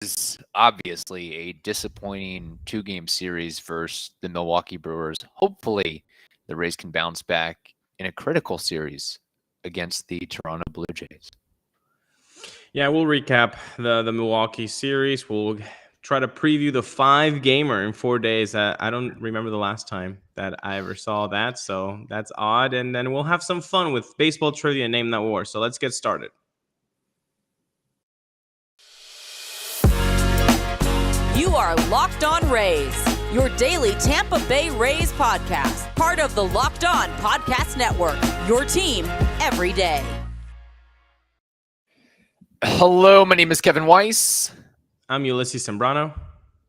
is obviously a disappointing 2-game series versus the Milwaukee Brewers. Hopefully, the Rays can bounce back in a critical series against the Toronto Blue Jays. Yeah, we'll recap the Milwaukee series. We'll try to preview the 5-gamer in 4 days. I don't remember the last time that I ever saw that, so that's odd. And then we'll have some fun with baseball trivia and Name That War. So let's get started. You are Locked On Rays, your daily Tampa Bay Rays podcast, part of the Locked On Podcast Network, your team every day. Hello, my name is Kevin Weiss. I'm Ulises Sambrano.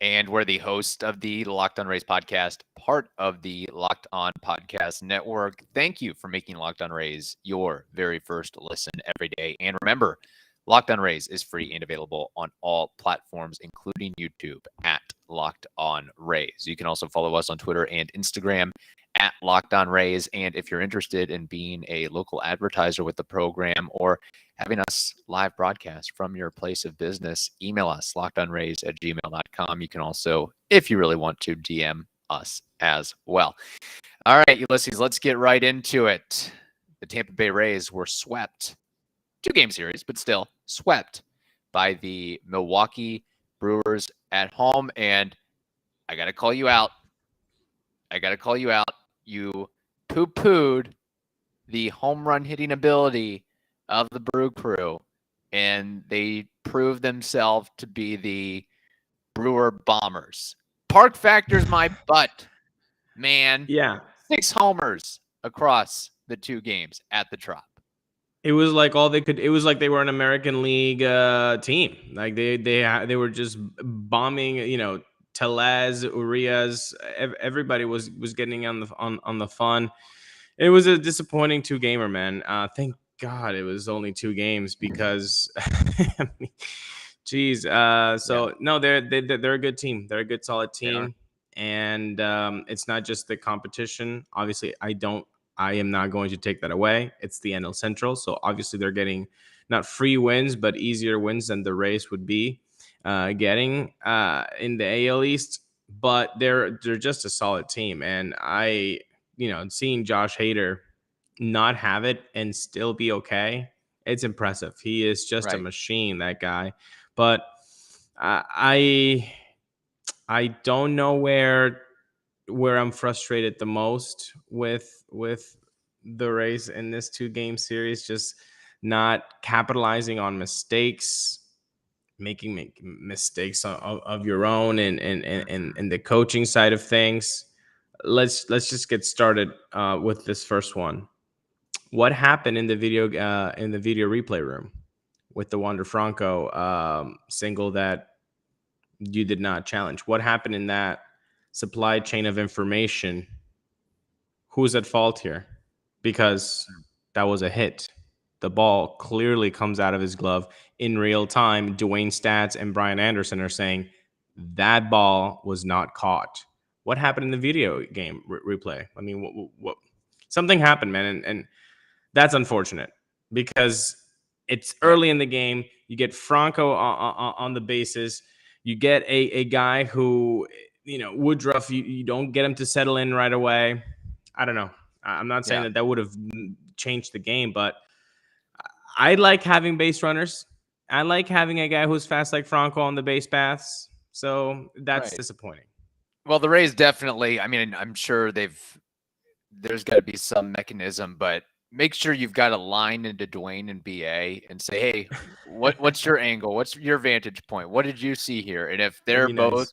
And we're the host of the Locked On Rays podcast, part of the Locked On Podcast Network. Thank you for making Locked On Rays your very first listen every day. And remember, Locked On Rays is free and available on all platforms, including YouTube at Locked On Rays. You can also follow us on Twitter and Instagram at Locked On Rays. And if you're interested in being a local advertiser with the program or having us live broadcast from your place of business, email us, lockedonrays@gmail.com. You can also, if you really want to, DM us as well. All right, Ulises, let's get right into it. The Tampa Bay Rays were swept. 2-game series, but still swept by the Milwaukee Brewers at home. And I got to call you out. You poo-pooed the home run hitting ability of the Brew Crew, and they proved themselves to be the Brewer Bombers. Park Factor's my butt, man. Yeah. 6 homers across the 2 games at the Trop. It was like all they could. It was like they were an American League team. Like they were just bombing. Tellez, Urias, everybody was getting on the fun. It was a disappointing 2-gamer, man. Thank God it was only 2 games because, geez. No, they're a good team. They're a good, solid team, and it's not just the competition. Obviously, I am not going to take that away. It's the NL Central, so obviously they're getting not free wins, but easier wins than the Rays would be getting in the AL East. But they're just a solid team, and seeing Josh Hader not have it and still be okay, it's impressive. He is just a machine, that guy. But I don't know where I'm frustrated the most with the Rays in this 2-game series, just not capitalizing on mistakes, making mistakes of your own and the coaching side of things. Let's just get started with this first one. What happened in the video replay room with the Wander Franco single that you did not challenge? What happened in that supply chain of information? Who's at fault here? Because that was a hit. The ball clearly comes out of his glove in real time. Dwayne Stats and Brian Anderson are saying that ball was not caught. What happened in the video game replay? I mean, what something happened, man, and that's unfortunate because it's early in the game. You get Franco on the bases. You get a guy who, Woodruff, you don't get him to settle in right away. I don't know. I'm not saying that would have changed the game, but I like having base runners. I like having a guy who's fast like Franco on the base paths. So that's disappointing. Well, the Rays definitely, I mean, I'm sure there's got to be some mechanism, but make sure you've got a line into Dwayne and BA and say, hey, what's your angle? What's your vantage point? What did you see here? And if they're both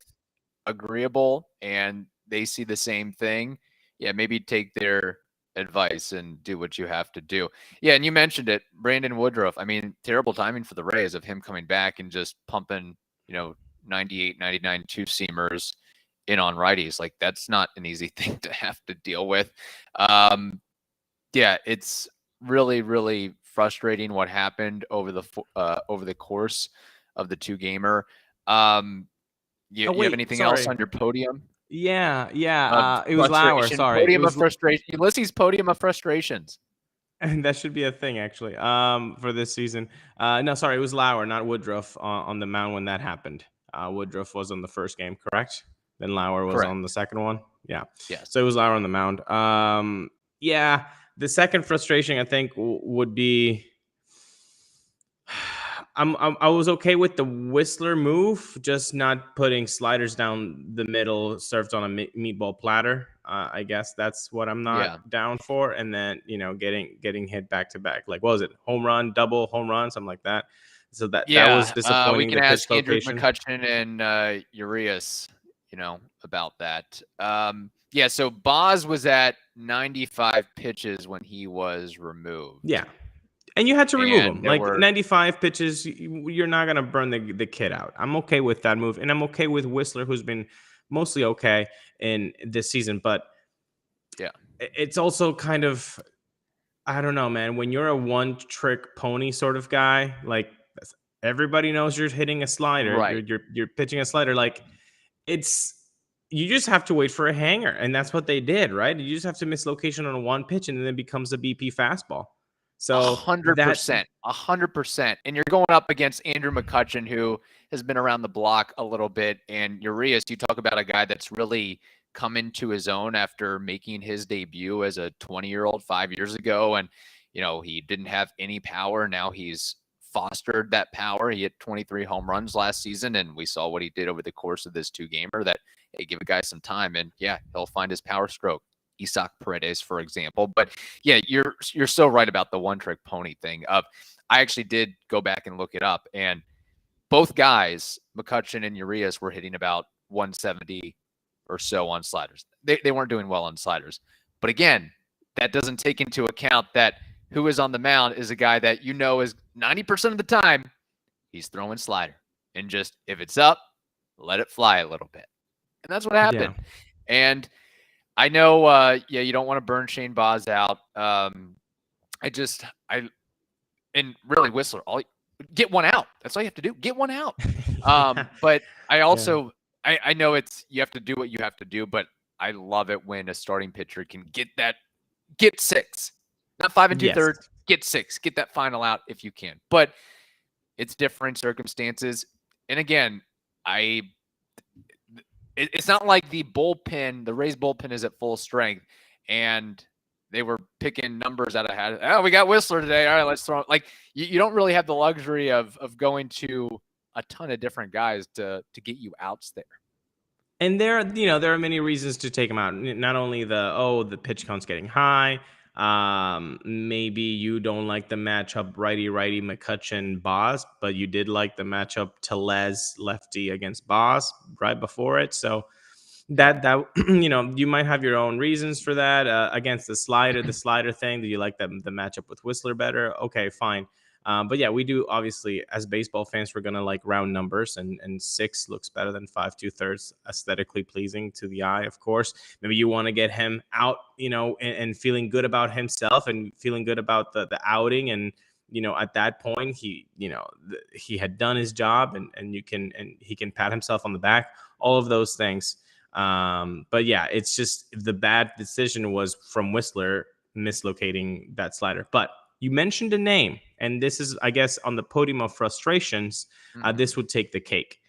agreeable and they see the same thing, maybe take their advice and do what you have to do. Yeah, and you mentioned it, Brandon Woodruff. I mean, terrible timing for the Rays of him coming back and just pumping, 98, 99 2-seamers in on righties. Like, that's not an easy thing to have to deal with. It's really, really frustrating what happened over the course of the 2-gamer. You have anything else on your podium? Yeah. It was Lauer. Sorry. Podium of frustration. Ulises' podium of frustrations. And that should be a thing, actually, for this season. No, sorry, it was Lauer, not Woodruff, on the mound when that happened. Woodruff was on the first game, correct? Then Lauer was Correct. on the second one. Yeah. Yes. So it was Lauer on the mound. Yeah, the second frustration I think would be. I was okay with the Whistler move, just not putting sliders down the middle served on a meatball platter. I guess that's what I'm not down for. And then, getting hit back to back. Like, what was it? Home run, double home run, something like that. So that was disappointing. We can the ask pitch Andrew location. McCutchen and Urias, about that. So Boz was at 95 pitches when he was removed. Yeah. And you had to remove him. Like 95 pitches, you're not going to burn the kid out. I'm okay with that move. And I'm okay with Whistler, who's been mostly okay in this season. But yeah, it's also kind of, I don't know, man. When you're a one-trick pony sort of guy, like everybody knows you're hitting a slider. Right. You're pitching a slider. Like you just have to wait for a hanger. And that's what they did, right? You just have to miss location on one pitch and then it becomes a BP fastball. So 100%. And you're going up against Andrew McCutchen, who has been around the block a little bit. And Urias, you talk about a guy that's really come into his own after making his debut as a 20-year-old 5 years ago. And, he didn't have any power. Now he's fostered that power. He hit 23 home runs last season. And we saw what he did over the course of this 2-gamer that, hey, give a guy some time. And yeah, he'll find his power stroke. Isaac Paredes, for example. But yeah, you're so right about the one-trick pony thing. I actually did go back and look it up, and both guys, McCutchen and Urias, were hitting about 170 or so on sliders. They weren't doing well on sliders. But again, that doesn't take into account that who is on the mound is a guy that is 90% of the time he's throwing slider. And just if it's up, let it fly a little bit. And that's what happened. Yeah. And I know, you don't want to burn Shane Boz out. And really, Whistler, get one out. That's all you have to do. Get one out. But I also, I know you have to do what you have to do, but I love it when a starting pitcher can get 6, not 5 2/3, get 6, get that final out if you can. But it's different circumstances. And again, it's not like the Rays bullpen is at full strength and they were picking numbers out of hat. Oh, we got Whistler today. All right, let's throw it. Like you don't really have the luxury of going to a ton of different guys to get you outs there. And there are many reasons to take him out. Not only the pitch count's getting high. Maybe you don't like the matchup righty McCutchen Boz, but you did like the matchup Tellez lefty against Boz right before it. So that you might have your own reasons for that. Against the slider thing, do you like the matchup with Whistler better? Okay, fine. But yeah, we do, obviously, as baseball fans, we're gonna like round numbers, and 6 looks better than 5 2/3, aesthetically pleasing to the eye, of course. Maybe you want to get him out, and feeling good about himself and feeling good about the outing, and at that point he had done his job, and he can pat himself on the back, all of those things. But yeah, it's just the bad decision was from Whistler mislocating that slider. But you mentioned a name, and this is, I guess, on the podium of frustrations. This would take the cake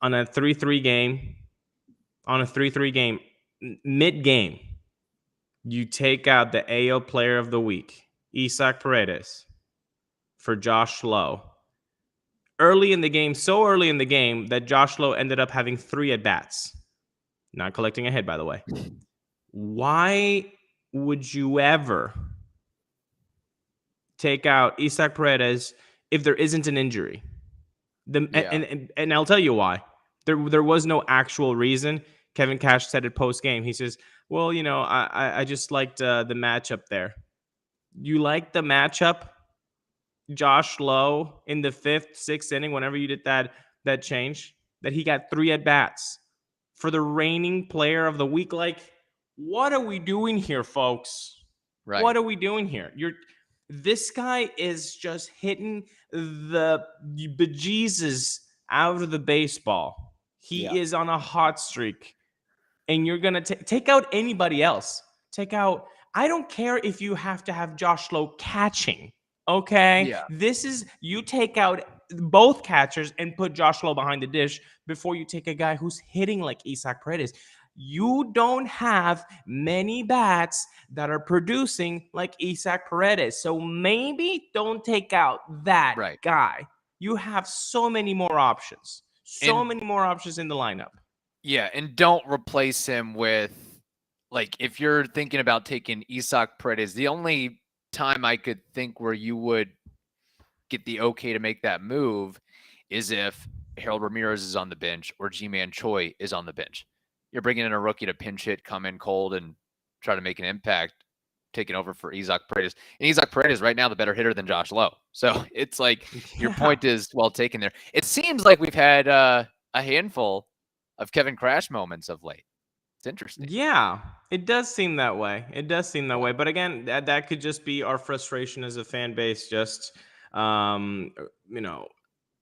on a 3-3 game. On a 3-3 game, mid-game, you take out the AL Player of the Week, Isaac Paredes, for Josh Lowe. Early in the game, so early in the game that Josh Lowe ended up having 3 at-bats. Not collecting a hit, by the way. Why would you ever take out Isaac Paredes if there isn't an injury? And I'll tell you why. There was no actual reason. Kevin Cash said it post-game. He says, well, I just liked the matchup there. You liked the matchup? Josh Lowe in the 5th, 6th inning, whenever you did that change, that he got 3 at-bats for the reigning Player of the Week. Like, what are we doing here, folks? Right. What are we doing here? This guy is just hitting the bejesus out of the baseball. He is on a hot streak. And you're going to take out anybody else. Take out I don't care if you have to have Josh Lowe catching. Okay. Yeah. This is, you take out both catchers and put Josh Lowe behind the dish before you take a guy who's hitting like Isaac Paredes. You don't have many bats that are producing like Isaac Paredes. So maybe don't take out that Right. guy. You have so many more options. And- Many more options in the lineup. Yeah, and don't replace him with, like, if you're thinking about taking Isaac Paredes, the only time I could think where you would get the okay to make that move is if Harold Ramirez is on the bench or G-Man Choi is on the bench. You're bringing in a rookie to pinch hit, come in cold, and try to make an impact, taking over for Isaac Paredes. And Isaac Paredes right now the better hitter than Josh Lowe. So it's like your point is well taken there. It seems like we've had a handful of Kevin Crash moments of late. It's interesting. Yeah, it does seem that way. But again, that could just be our frustration as a fan base, just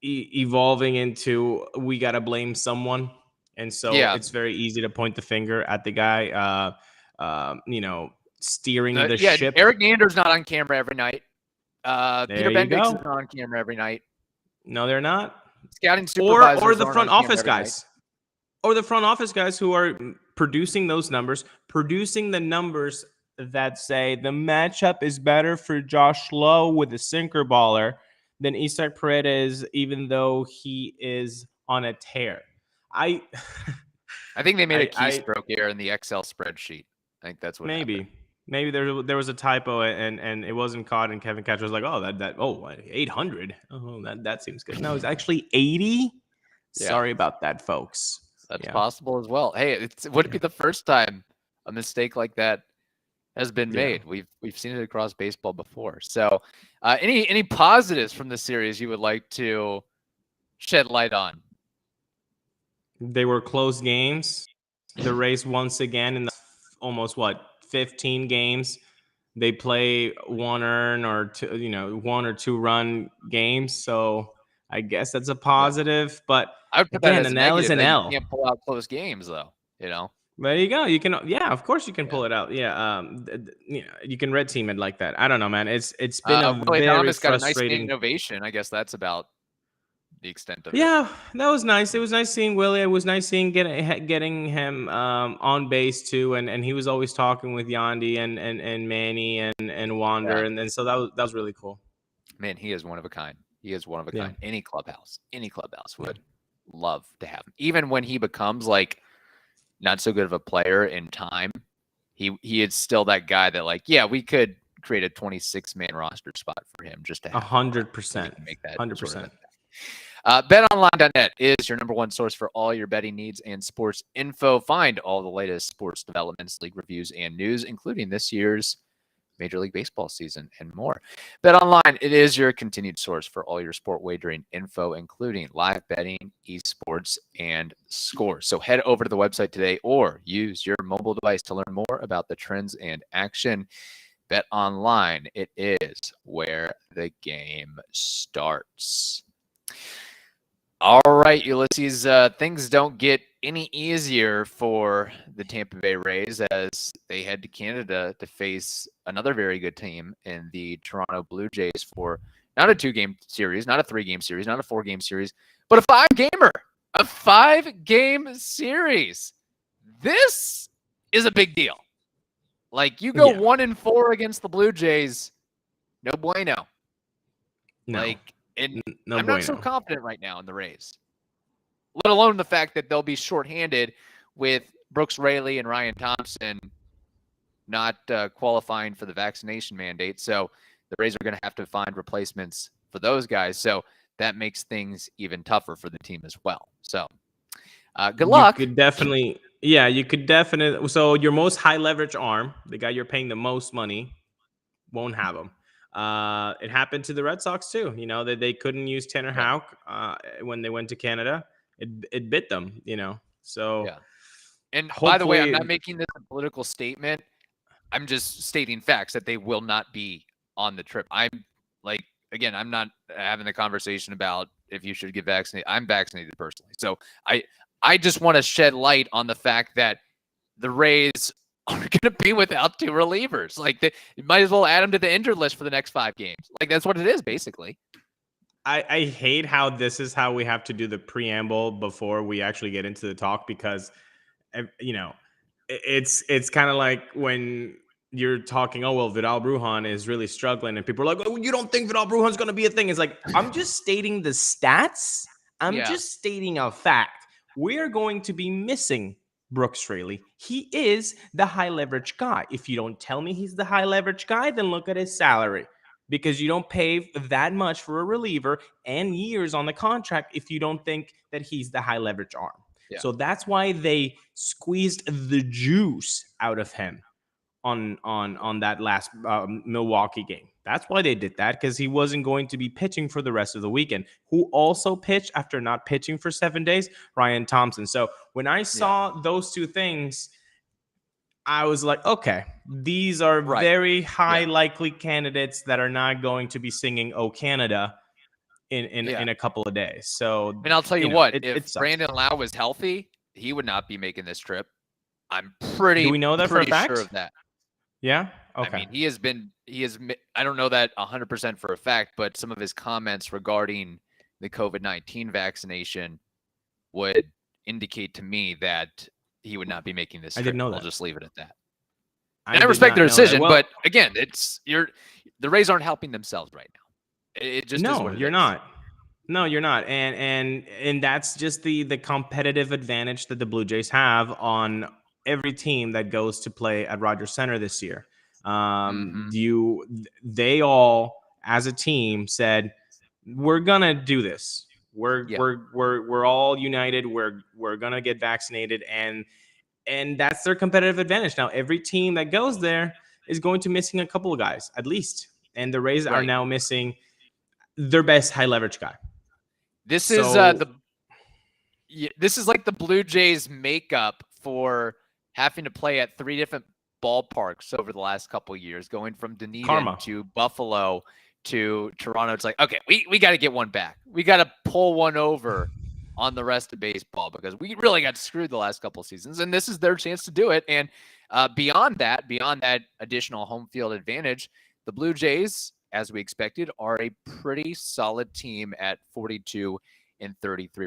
evolving into we got to blame someone. And so it's very easy to point the finger at the guy, steering the ship. Eric Nander's not on camera every night. Peter Bendix is not on camera every night. No, they're not. Scouting supervisors or the front office guys. Or the front office guys who are producing those numbers, producing the numbers that say the matchup is better for Josh Lowe with a sinker baller than Isaac Paredes, even though he is on a tear. I think they made a keystroke error in the Excel spreadsheet. I think that's what happened. Maybe there was a typo and it wasn't caught, and Kevin Catcher was like, 800. Oh, that seems good. No, it's actually 80. Yeah. Sorry about that, folks. That's possible as well. Hey, it wouldn't be the first time a mistake like that has been made. We've seen it across baseball before. So, any positives from the series you would like to shed light on? They were close games. The Rays once again in the almost 15 games, they play one or two run games. So I guess that's a positive, but I would put that as an L is an L. You can't pull out close games, though. There you go. You can, of course you can pull it out. Yeah, you can red team it like that. I don't know, man. It's been a Willie very Thomas got a nice frustrating innovation. I guess that's about the extent of it. Yeah, that was nice. It was nice seeing Willie. It was nice seeing getting him on base too, and he was always talking with Yandy and Manny and Wander, and so that was really cool. Man, he is one of a kind. Kind. Any clubhouse would love to have him. Even when he becomes like not so good of a player in time, he is still that guy that we could create a 26-man roster spot for him just to have 100%. Make that 100%. BetOnline.net is your number one source for all your betting needs and sports info. Find all the latest sports developments, league reviews, and news, including this year's Major League Baseball season and more. BetOnline, it is your continued source for all your sport wagering info, including live betting, esports, and scores. So head over to the website today or use your mobile device to learn more about the trends and action. BetOnline, it is where the game starts. All right, Ulises, things don't get any easier for the Tampa Bay Rays as they head to Canada to face another very good team in the Toronto Blue Jays for not a 2-game series, not a 3-game series, not a 4-game series, but a 5-gamer, a 5-game series. This is a big deal. You go 1-4 against the Blue Jays, no bueno. No. I'm not so confident right now in the Rays, let alone the fact that they'll be shorthanded with Brooks Raley and Ryan Thompson not qualifying for the vaccination mandate. So the Rays are going to have to find replacements for those guys. So that makes things even tougher for the team as well. So good luck. You could definitely. So your most high leverage arm, the guy you're paying the most money, won't have him. It happened to the Red Sox too. That they couldn't use Tanner Houck when they went to Canada. It bit them. So And by the way, I'm not making this a political statement. I'm just stating facts that they will not be on the trip. I'm not having the conversation about if you should get vaccinated. I'm vaccinated personally, so I just want to shed light on the fact that the Rays are going to be without 2 relievers. Like, you might as well add them to the injured list for the next 5 games. Like, that's what it is, basically. I hate how this is how we have to do the preamble before we actually get into the talk, because, you know, it's kind of like when you're talking, oh, well, Vidal Brujan is really struggling, and people are like, oh, you don't think Vidal Brujan's going to be a thing? It's like, I'm just stating the stats. I'm just stating a fact. We are going to be missing Brooks Raley. He is the high leverage guy. If you don't tell me he's the high leverage guy, then look at his salary, because you don't pay that much for a reliever and years on the contract if you don't think that he's the high leverage arm. Yeah. So that's why they squeezed the juice out of him on that last Milwaukee game. That's why they did that, because he wasn't going to be pitching for the rest of the weekend. Who also pitched after not pitching for 7 days? Ryan Thompson. So when I saw those two things, I was like, okay, these are very high likely candidates that are not going to be singing "Oh Canada" in a couple of days. So, and I'll tell you what, if Brandon Lau was healthy, he would not be making this trip. I'm pretty. Do we know that for a fact? Sure of that. Yeah. Okay. I mean, he has. I don't know that 100% for a fact, but some of his comments regarding the COVID-19 vaccination would indicate to me that he would not be making this trip. I didn't know that. I'll just leave it at that. And I respect their decision, but again, the Rays aren't helping themselves right now. It just is what it you're is. not. No, you're not. And that's just the competitive advantage that the Blue Jays have on every team that goes to play at Rogers Center this year. They all, as a team, said, we're gonna do this. We're all united. We're gonna get vaccinated, and that's their competitive advantage. Now, every team that goes there is going to missing a couple of guys at least, and the Rays are now missing their best high leverage guy. This is this is like the Blue Jays makeup for having to play at 3 different ballparks over the last couple of years, going from Dunedin to Buffalo to Toronto. It's like, okay, we got to get one back. We got to pull one over on the rest of baseball, because we really got screwed the last couple of seasons, and this is their chance to do it. And beyond that additional home field advantage, the Blue Jays, as we expected, are a pretty solid team at 42-33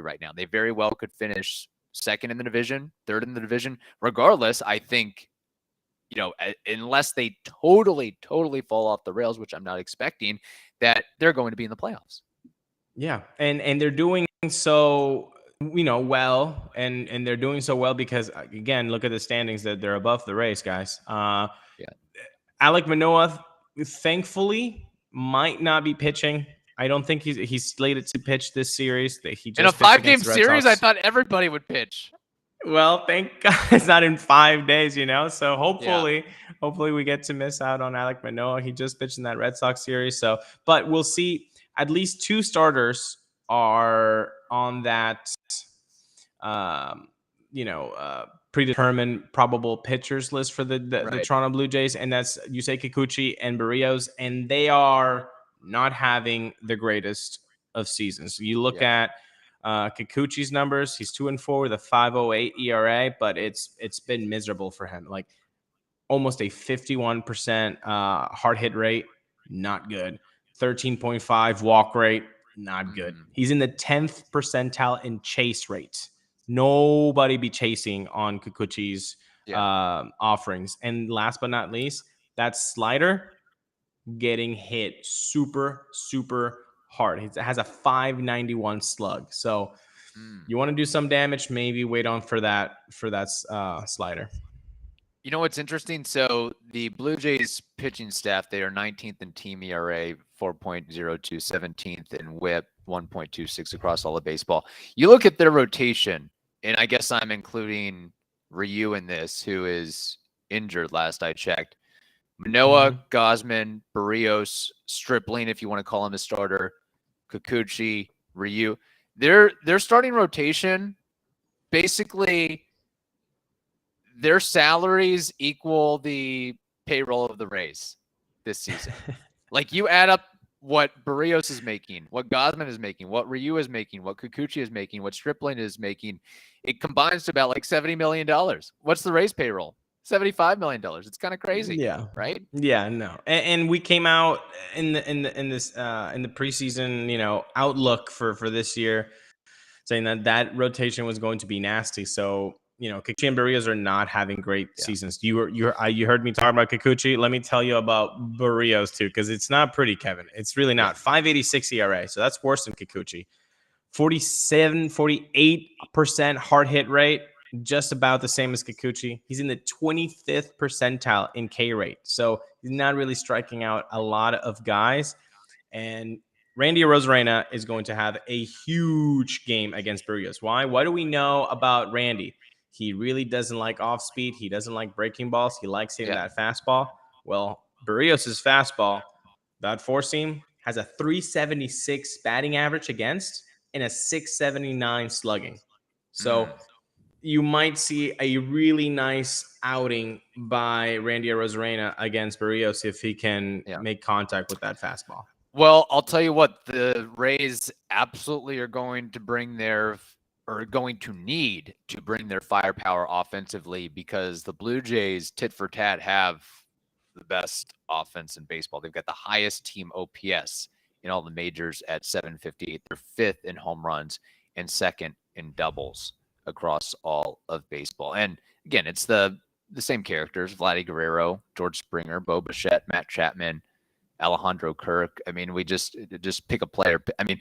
right now. They very well could finish second in the division, third in the division. Regardless, I think, unless they totally fall off the rails, which I'm not expecting, that they're going to be in the playoffs. Yeah, and they're doing so, well, and they're doing so well because, again, look at the standings, that they're above the Rays, guys. Alek Manoah, thankfully, might not be pitching. I don't think he's slated to pitch this series. He just in a 5-game series, I thought everybody would pitch. Well, thank God it's not in 5 days, So hopefully we get to miss out on Alek Manoah. He just pitched in that Red Sox series. So, but we'll see. At least 2 starters are on that, predetermined probable pitchers list for the Toronto Blue Jays, and that's Yusei Kikuchi and Barrios, and they are not having the greatest of seasons. So you look at Kikuchi's numbers; he's 2-4 with a 5.08 ERA, but it's been miserable for him. Like almost a 51% hard hit rate, not good. 13.5 walk rate, not good. He's in the 10th percentile in chase rate. Nobody be chasing on Kikuchi's offerings. And last but not least, that slider getting hit super, super hard. It has a 591 slug. So you want to do some damage, maybe wait on for that slider. You know what's interesting? So the Blue Jays pitching staff, they are 19th in team ERA, 4.02, 17th in WHIP, 1.26 across all of baseball. You look at their rotation, and I guess I'm including Ryu in this, who is injured last I checked. Manoah, Gausman, Barrios, Stripling, if you want to call him a starter, Kikuchi, Ryu. Their starting rotation, basically, their salaries equal the payroll of the Rays this season. Like, you add up what Barrios is making, what Gausman is making, what Ryu is making, what Kikuchi is making, what Stripling is making, it combines to about like $70 million. What's the Rays payroll? $75 million. It's kind of crazy. Yeah. Right. Yeah. No. And we came out in the preseason, outlook for this year, saying that rotation was going to be nasty. So, Kikuchi and Barrios are not having great seasons. You heard me talk about Kikuchi. Let me tell you about Barrios too, because it's not pretty, Kevin. It's really not. 5.86 ERA, so that's worse than Kikuchi. 48% hard hit rate, just about the same as Kikuchi. He's in the 25th percentile in K rate, so he's not really striking out a lot of guys. And Randy Arozarena is going to have a huge game against Barrios. Why? What do we know about Randy? He really doesn't like off speed. He doesn't like breaking balls. He likes hitting that fastball. Well, Barrios' fastball, that four seam, has a 376 batting average against and a 679 slugging. So you might see a really nice outing by Randy Arozarena against Barrios if he can make contact with that fastball. Well, I'll tell you what, the Rays absolutely are going to need to bring their firepower offensively, because the Blue Jays, tit for tat, have the best offense in baseball. They've got the highest team OPS in all the majors at 758. They're fifth in home runs and second in doubles across all of baseball. And again, it's the same characters: Vladdy Guerrero, George Springer, Bo Bichette, Matt Chapman, Alejandro Kirk. I mean, we just pick a player. I mean,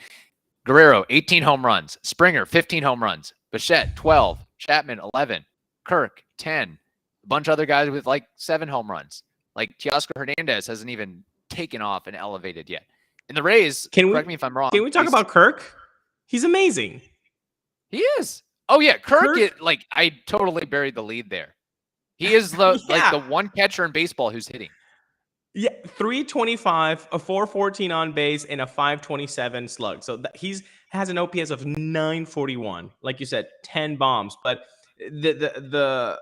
Guerrero, 18 home runs. Springer, 15 home runs. Bichette, 12. Chapman, 11. Kirk, 10. A bunch of other guys with like 7 home runs. Like Teoscar Hernandez hasn't even taken off and elevated yet. And the Rays, correct me if I'm wrong. Can we talk about Kirk? He's amazing. He is. Oh, yeah. Kirk I totally buried the lead there. He is the the one catcher in baseball who's hitting. Yeah, 325, a 414 on base, and a 527 slug. So he's has an OPS of 941. Like you said, 10 bombs. But the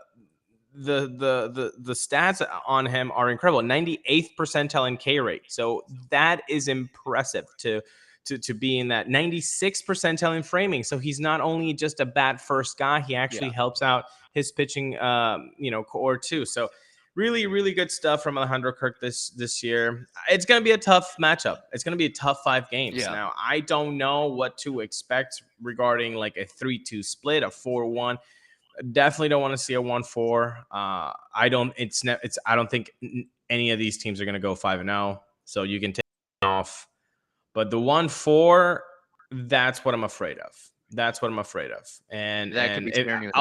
stats on him are incredible. 98th percentile in K rate. So that is impressive to be in that 96th percentile in framing. So he's not only just a bat first guy, he actually helps out his pitching core too. So really, really good stuff from Alejandro Kirk this year. It's going to be a tough matchup. It's going to be a tough 5 games. Yeah. Now, I don't know what to expect regarding like a 3-2 split, a 4-1. Definitely don't want to see a 1-4. I don't think any of these teams are going to go 5-0. So you can take it off. But the 1-4, that's what I'm afraid of. And that could be scaring you.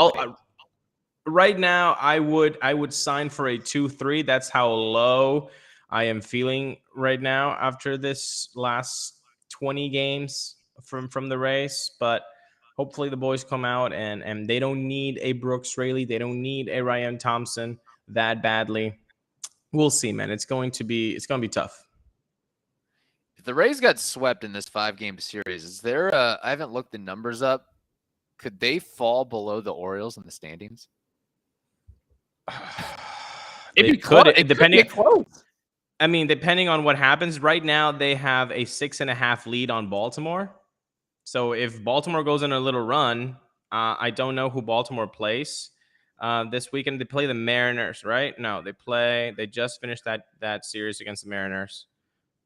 Right now, I would sign for a 2-3. That's how low I am feeling right now after this last 20 games from the Rays. But hopefully the boys come out and they don't need a Brooks Raley. They don't need a Ryan Thompson that badly. We'll see, man. It's going to be tough. If the Rays got swept in this 5-game series, is there I haven't looked the numbers up. Could they fall below the Orioles in the standings? Depending on what happens. Right now, they have a 6.5 lead on Baltimore. So if Baltimore goes on a little run, I don't know who Baltimore plays this weekend. They play the Mariners, right? No, they just finished that series against the Mariners.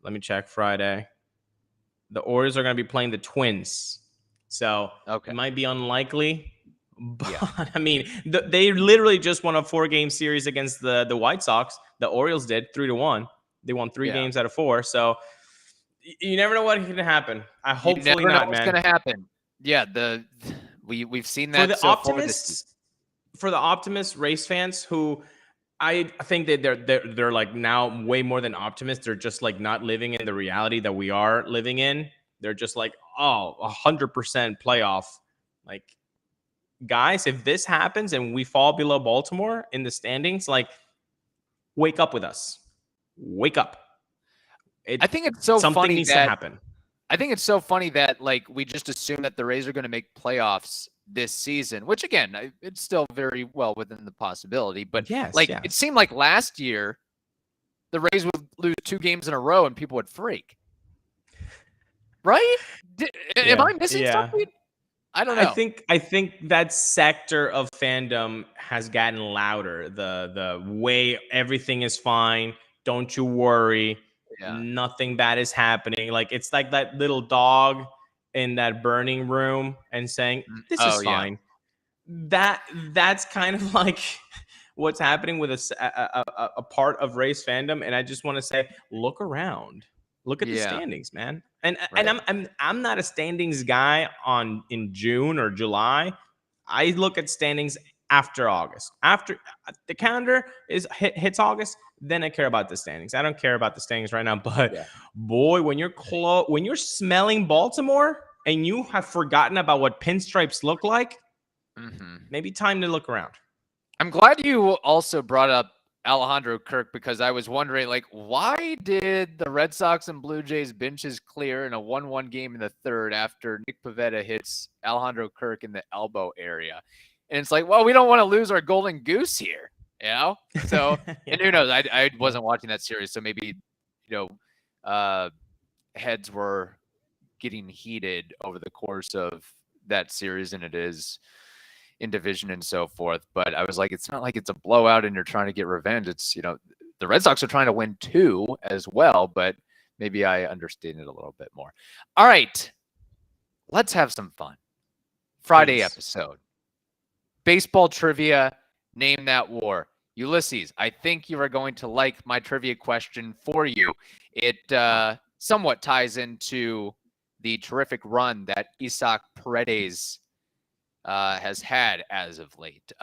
Let me check Friday. The Orioles are going to be playing the Twins. So it might be unlikely. But I mean, they literally just won a 4-game series against the White Sox. The Orioles did 3-1. They won 3 games out of 4. So you never know what can happen. Hopefully not, man. What's going to happen? Yeah, we've seen that. For the optimist race fans who I think that they're like now way more than optimists. They're just like not living in the reality that we are living in. They're just like, 100% playoff. Like, guys, if this happens and we fall below Baltimore in the standings, like, wake up with us. Wake up. I think it's so something funny needs that, to happen. I think it's so funny that like we just assume that the Rays are going to make playoffs this season, which again, it's still very well within the possibility. But it seemed like last year the Rays would lose 2 games in a row and people would freak. Right? Am I missing something? I don't know. I think that sector of fandom has gotten louder. The way everything is fine. Don't you worry. Yeah. Nothing bad is happening. Like it's like that little dog in that burning room and saying, "This is fine." That's kind of like what's happening with a part of race fandom. And I just want to say, look around. Look at the standings, man. And I'm not a standings guy in June or July. I look at standings after August. After the calendar hits August, then I care about the standings. I don't care about the standings right now. But boy, when you're smelling Baltimore and you have forgotten about what pinstripes look like, maybe time to look around. I'm glad you also brought up Alejandro Kirk, because I was wondering, like, why did the Red Sox and Blue Jays benches clear in a 1-1 game in the third after Nick Pivetta hits Alejandro Kirk in the elbow area? And it's like, well, we don't want to lose our golden goose here, you know? So, and who knows? I wasn't watching that series, so maybe, heads were getting heated over the course of that series, and it is in division and so forth. But I was like, it's not like it's a blowout and you're trying to get revenge. It's, the Red Sox are trying to win too as well, but maybe I understand it a little bit more. All right, let's have some fun. Friday episode. Baseball trivia, name that war. Ulises, I think you are going to like my trivia question for you. It somewhat ties into the terrific run that Isaac Paredes has had as of late.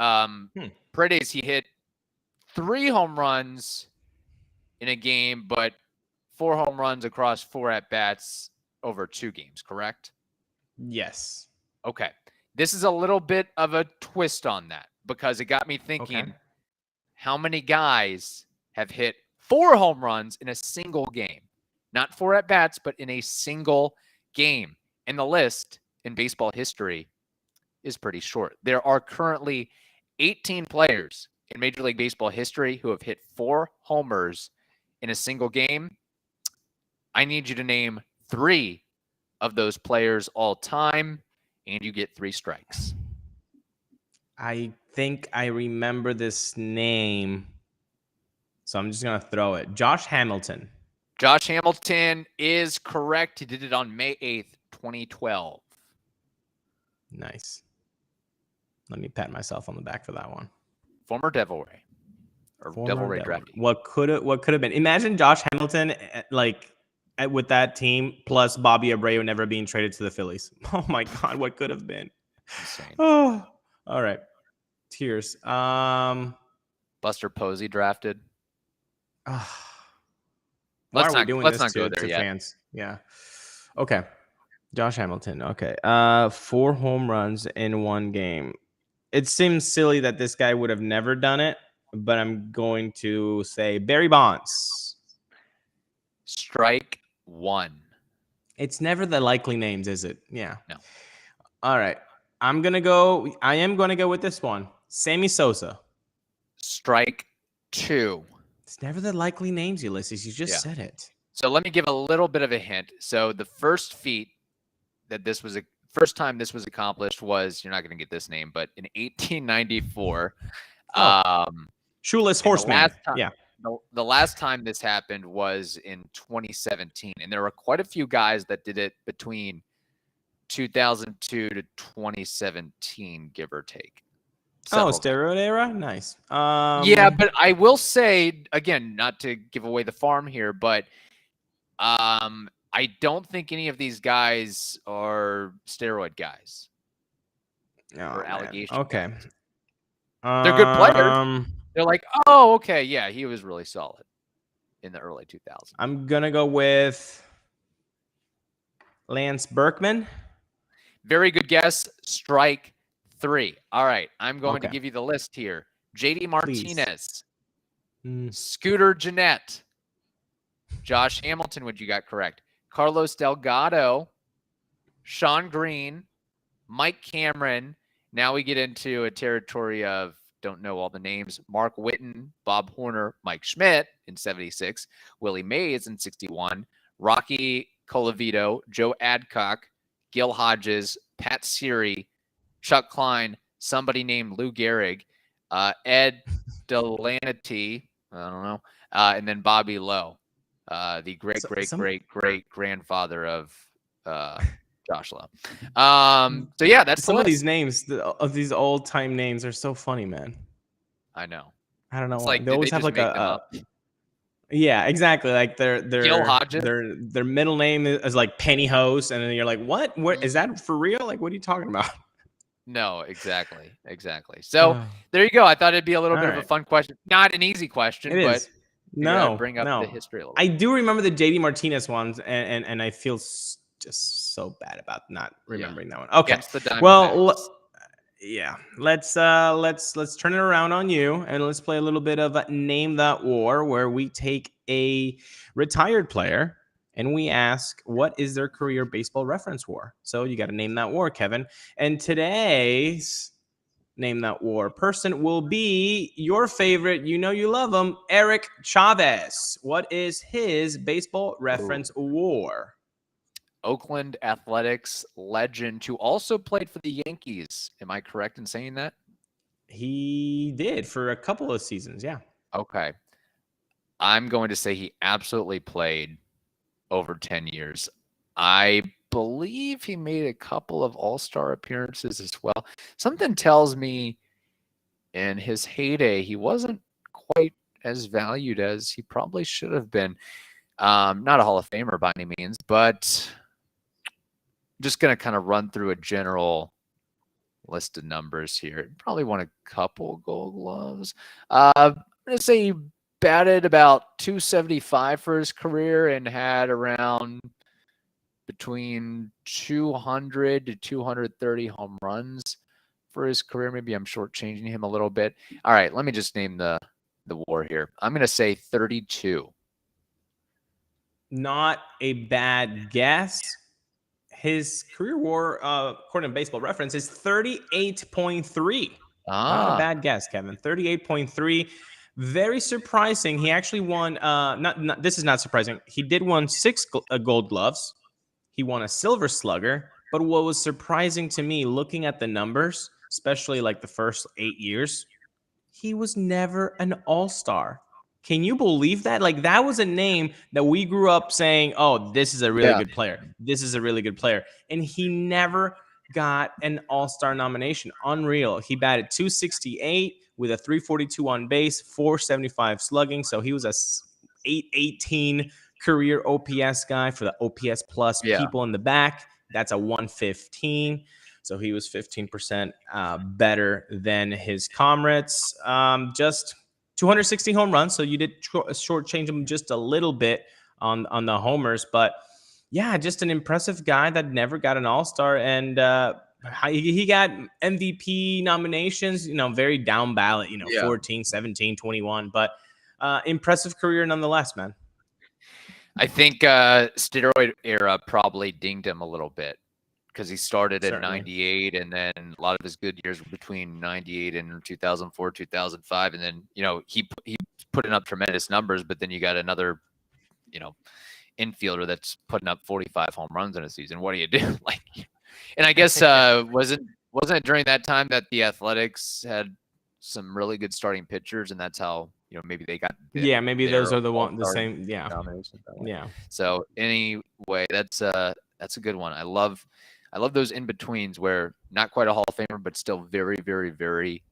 Paredes, he hit 3 home runs in a game, but 4 home runs across 4 at-bats over 2 games, correct? Yes. Okay. This is a little bit of a twist on that, because it got me thinking, how many guys have hit 4 home runs in a single game? Not 4 at-bats, but in a single game. And the list in baseball history is pretty short. There are currently 18 players in Major League Baseball history who have hit 4 homers in a single game. I need you to name 3 of those players all time, and you get 3 strikes. I think I remember this name, so I'm just going to throw it. Josh Hamilton. Josh Hamilton is correct. He did it on May 8th, 2012. Nice. Let me pat myself on the back for that one. Former Devil Ray. Or Devil Ray draftee. What could have been? Imagine Josh Hamilton with that team plus Bobby Abreu never being traded to the Phillies. Oh my God, what could have been? Insane. Oh, all right. Tears. Buster Posey drafted. Let's not go there yet. Fans. Yeah. Okay. Josh Hamilton. Okay. 4 home runs in 1 game. It seems silly that this guy would have never done it, but I'm going to say Barry Bonds. Strike 1. It's never the likely names, is it? Yeah. No. All right. I am going to go with this one. Sammy Sosa. Strike 2. It's never the likely names, Ulises. You just said it. So let me give a little bit of a hint. So the first feat that first time this was accomplished was, you're not going to get this name, but in 1894. Shoeless Horseman. The last time this happened was in 2017. And there were quite a few guys that did it between 2002 to 2017, give or take. Steroid era? Nice. Yeah, but I will say, again, not to give away the farm here, but I don't think any of these guys are steroid guys. Or allegations. Okay. They're good players. They're like, oh, okay, yeah, he was really solid in the early 2000s. I'm going to go with Lance Berkman. Very good guess. Strike 3. All right, I'm going to give you the list here. JD Martinez. Scooter Gennett. Josh Hamilton, which you got correct. Carlos Delgado. Sean Green. Mike Cameron. Now we get into a territory of don't know all the names. Mark Whitten, Bob Horner, Mike Schmidt in 76, Willie Mays in 61, Rocky Colavito, Joe Adcock, Gil Hodges, Pat Siri, Chuck Klein, somebody named Lou Gehrig, Ed Delanty, I don't know, and then Bobby Lowe, the great grandfather of Josh Lowe. So yeah, that's some of these names of these old time names are so funny, man. I know. I don't know It's why. like They always have like yeah, exactly. Like Gil Hodges. their middle name is like Pennyhose, and then you're like, what? What is that for real? Like, what are you talking about? No, exactly. So there you go. I thought it'd be a little bit of a fun question, not an easy question, but bring up the history a little. I do remember the JD Martinez ones, and I feel just so bad about not remembering that one. Okay, well. Yeah, let's turn it around on you, and let's play a little bit of Name That War, where we take a retired player and we ask, what is their career baseball reference war? So you got to name that war, Kevin. And today's Name That War person will be your favorite, you love him, Eric Chavez. What is his baseball reference war? Oakland Athletics legend who also played for the Yankees. Am I correct in saying that? He did for a couple of seasons, yeah. Okay. I'm going to say he absolutely played over 10 years. I believe he made a couple of all-star appearances as well. Something tells me in his heyday, he wasn't quite as valued as he probably should have been. Not a Hall of Famer by any means, but just going to kind of run through a general list of numbers here. Probably won a couple Gold Gloves. I'm going to say he batted about 275 for his career and had around between 200 to 230 home runs for his career. Maybe I'm shortchanging him a little bit. All right, let me just name the war here. I'm going to say 32. Not a bad guess. His career war, according to Baseball Reference, is 38.3. Not a bad guess, Kevin. 38.3. Very surprising. He actually won. This is not surprising. He did won 6 Gold Gloves. He won a Silver Slugger. But what was surprising to me, looking at the numbers, especially like the first 8 years, he was never an All-Star. Can you believe that? Like, that was a name that we grew up saying, oh, this is a really good player. This is a really good player. And he never got an All-Star nomination. Unreal. He batted 268 with a 342 on base, 475 slugging. So he was a 818 career OPS guy for the OPS plus people in the back. That's a 115. So he was 15% better than his comrades. Just 260 home runs, so you did shortchange him just a little bit on the homers. But, yeah, just an impressive guy that never got an All-Star. And he got MVP nominations, very down ballot, 14, 17, 21. But impressive career nonetheless, man. I think steroid era probably dinged him a little bit because he started in 98, and then a lot of his good years were between 98 and 2004, 2005. And then, he putting up tremendous numbers, but then you got another, infielder that's putting up 45 home runs in a season. What do you do? And I guess, wasn't it during that time that the Athletics had some really good starting pitchers, and that's how, maybe they got. Maybe those are the same. Yeah. Yeah. So anyway, that's a good one. I love those in-betweens where not quite a Hall of Famer, but still very, very, very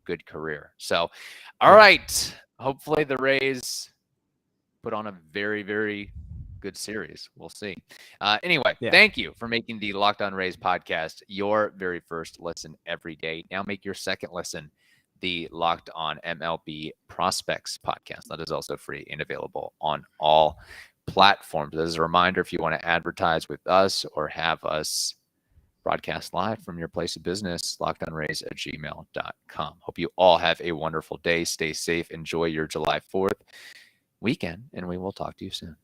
good career. So, all right. Hopefully the Rays put on a very, very good series. We'll see. Anyway, thank you for making the Locked On Rays podcast your very first listen every day. Now make your second listen the Locked On MLB Prospects podcast. That is also free and available on all platforms. As a reminder, if you want to advertise with us or have us broadcast live from your place of business, lockedonrays@gmail.com. Hope you all have a wonderful day. Stay safe. Enjoy your July 4th weekend, and we will talk to you soon.